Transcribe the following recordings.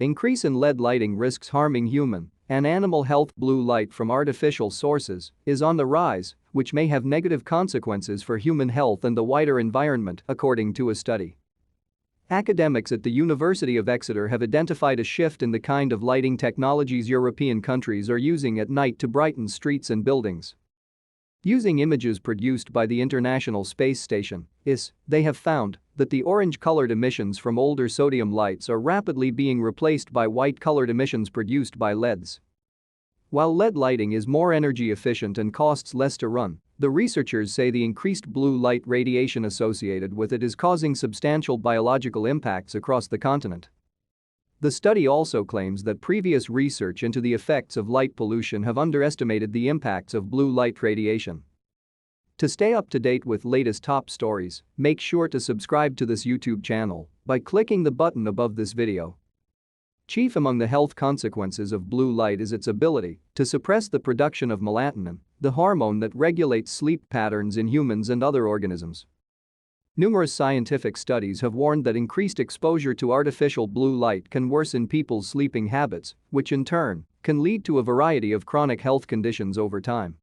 Increase in LED lighting risks harming human and animal health. Blue light from artificial sources is on the rise, which may have negative consequences for human health and the wider environment, according to a study. Academics at the University of Exeter have identified a shift in the kind of lighting technologies European countries are using at night to brighten streets and buildings. Using images produced by the International Space Station (ISS), they have found that the orange-colored emissions from older sodium lights are rapidly being replaced by white-colored emissions produced by LEDs. While LED lighting is more energy efficient and costs less to run, the researchers say the increased blue light radiation associated with it is causing substantial biological impacts across the continent. The study also claims that previous research into the effects of light pollution have underestimated the impacts of blue light radiation. To stay up to date with latest top stories, make sure to subscribe to this YouTube channel by clicking the button above this video. Chief among the health consequences of blue light is its ability to suppress the production of melatonin, the hormone that regulates sleep patterns in humans and other organisms. Numerous scientific studies have warned that increased exposure to artificial blue light can worsen people's sleeping habits, which in turn can lead to a variety of chronic health conditions over time.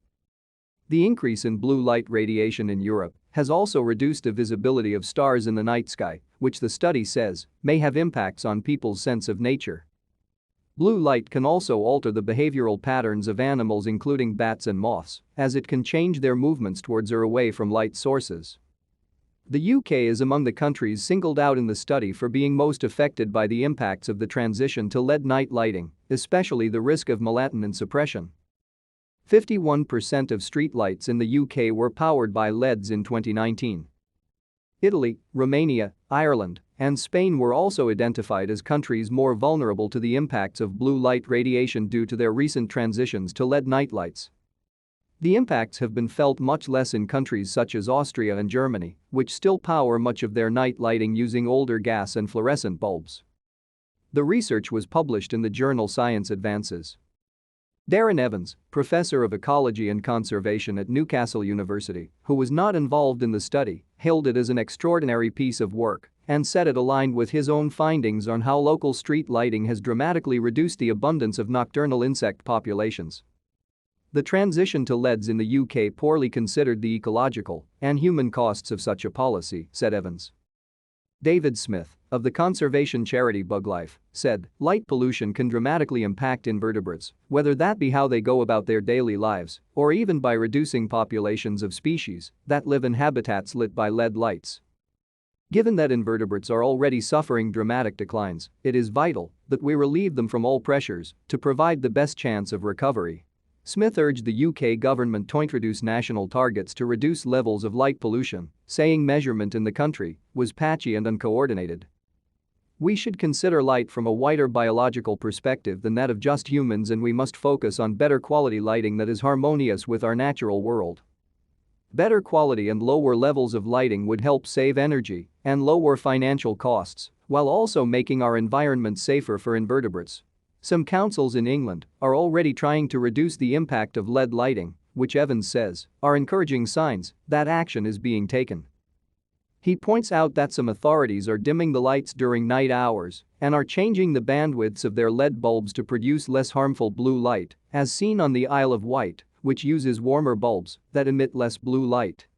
The increase in blue light radiation in Europe has also reduced the visibility of stars in the night sky, which the study says may have impacts on people's sense of nature. Blue light can also alter the behavioral patterns of animals including bats and moths, as it can change their movements towards or away from light sources. The UK is among the countries singled out in the study for being most affected by the impacts of the transition to LED night lighting, especially the risk of melatonin suppression. 51% of streetlights in the UK were powered by LEDs in 2019. Italy, Romania, Ireland, and Spain were also identified as countries more vulnerable to the impacts of blue light radiation due to their recent transitions to LED nightlights. The impacts have been felt much less in countries such as Austria and Germany, which still power much of their night lighting using older gas and fluorescent bulbs. The research was published in the journal Science Advances. Darren Evans, professor of ecology and conservation at Newcastle University, who was not involved in the study, hailed it as an extraordinary piece of work and said it aligned with his own findings on how local street lighting has dramatically reduced the abundance of nocturnal insect populations. The transition to LEDs in the UK poorly considered the ecological and human costs of such a policy, said Evans. David Smith, of the conservation charity BugLife, said, light pollution can dramatically impact invertebrates, whether that be how they go about their daily lives or even by reducing populations of species that live in habitats lit by LED lights. Given that invertebrates are already suffering dramatic declines, it is vital that we relieve them from all pressures to provide the best chance of recovery. Smith urged the UK government to introduce national targets to reduce levels of light pollution, saying measurement in the country was patchy and uncoordinated. We should consider light from a wider biological perspective than that of just humans, and we must focus on better quality lighting that is harmonious with our natural world. Better quality and lower levels of lighting would help save energy and lower financial costs, while also making our environment safer for invertebrates. Some councils in England are already trying to reduce the impact of LED lighting, which Evans says are encouraging signs that action is being taken. He points out that some authorities are dimming the lights during night hours and are changing the bandwidths of their LED bulbs to produce less harmful blue light, as seen on the Isle of Wight, which uses warmer bulbs that emit less blue light.